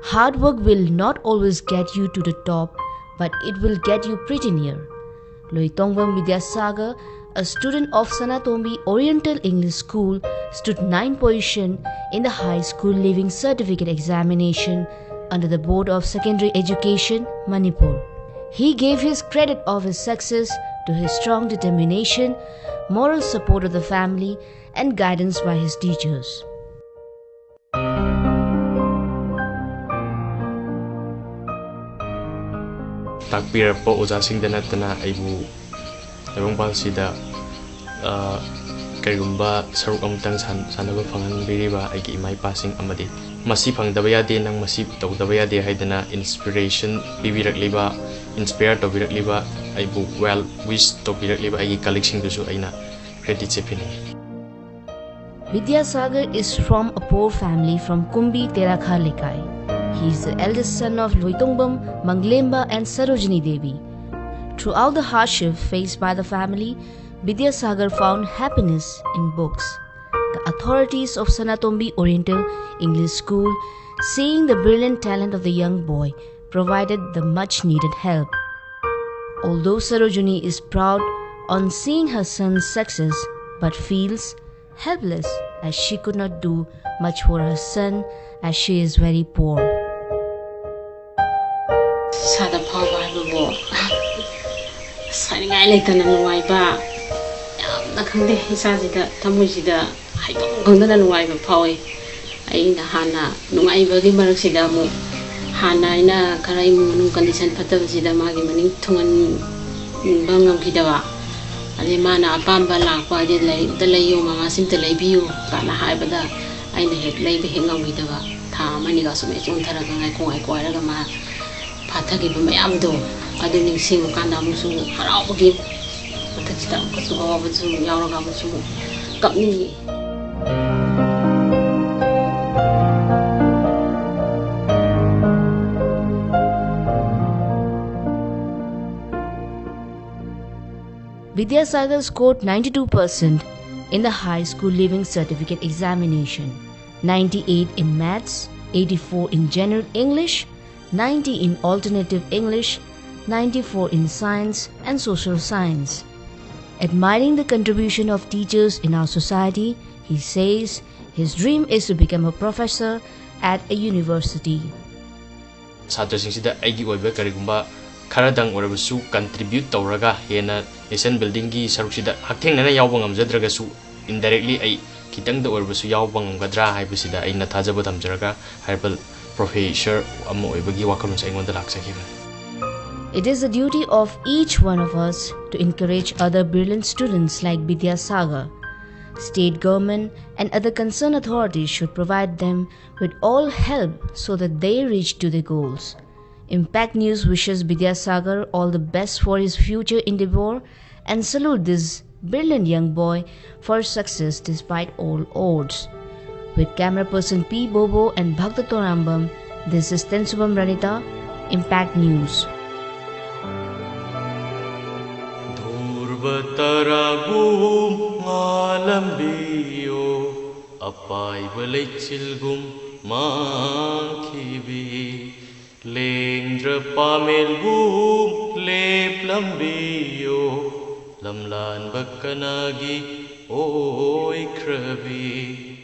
Hard work will not always get you to the top, but it will get you pretty near. Loitongbam Bidyasagar, a student of Sanatombi Oriental English School, stood 9th position in the High School Leaving Certificate examination under the Board of Secondary Education, Manipur. He gave his credit of his success to his strong determination, moral support of the family, and guidance by his teachers. Takpirappo ojasingda natana aibu Loitongbam sida karigumba saruk amtang sanaba phanganbiriba aigi imai passing amadi masi phangdaba yade nang masi tawdaba yade haidana inspiration bibirakliba inspire tobirakliba aibu well wish tobirakliba aigi collection dusu aina credit chepini. Bidyasagar is from a poor family from Kumbi Terakha Lekai. He is the eldest son of Loitongbam, Manglemba and Sarojini Devi. Throughout the hardship faced by the family, Bidyasagar found happiness in books. The authorities of Sanatombi Oriental English School, seeing the brilliant talent of the young boy, provided the much-needed help. Although Sarojini is proud on seeing her son's success, but feels helpless as she could not do much for her son as she is very poor. Sada phawa haibu saringai leitana nuaiba yamna khangde isajida thamuisida haibam khangdana nuaiba phawi aina hana nuaibagi maraksida mu hana ina karai manu condition phatabsida magi maning thungan bangam khidaba ale mana apamba lakwa de lei da leiyo mama sim te leibiu kana haibada aina het leibe hengawidaba tha mani ga sume chon tharaga ngai kongai koiraga ma 파타기 보면 아무도 아들님 생각 간다 무슨 할아버지 어떻게 다 그것도 아버지 여러 가지 깜니. Bidyasagar scored 92% in the High School Leaving Certificate examination, 98 in Maths, 84 in General English, 90 in Alternative English, 94 in Science and Social Science. Admiring the contribution of teachers in our society, he says his dream is to become a professor at a university. Satrasingsida aigi oiba karigumba kharadang orabasu contribute tawraga hena nation building gi saruksida haktengnana yawba ngamjadraga su indirectly ai kitangda orabasu yawba ngamgadra haibasida aina thajaba thamjaraga haibal professor amma oibagi wakalun sa ingonda laksakhiba. It is the duty of each one of us to encourage other brilliant students like Bidyasagar. State government and other concerned authorities should provide them with all help so that they reach to their goals. Impact News wishes Bidyasagar all the best for his future endeavor and salute this brilliant young boy for success despite all odds. With camera person P. Bobo and Bhakta Torambam, this is Tensubam Ranita, Impact News. Durbataragum ngalambiyo apai balaichilgum mangkibi lengdra pamelgum leplambiyo lamlan bakkanagi oi krabi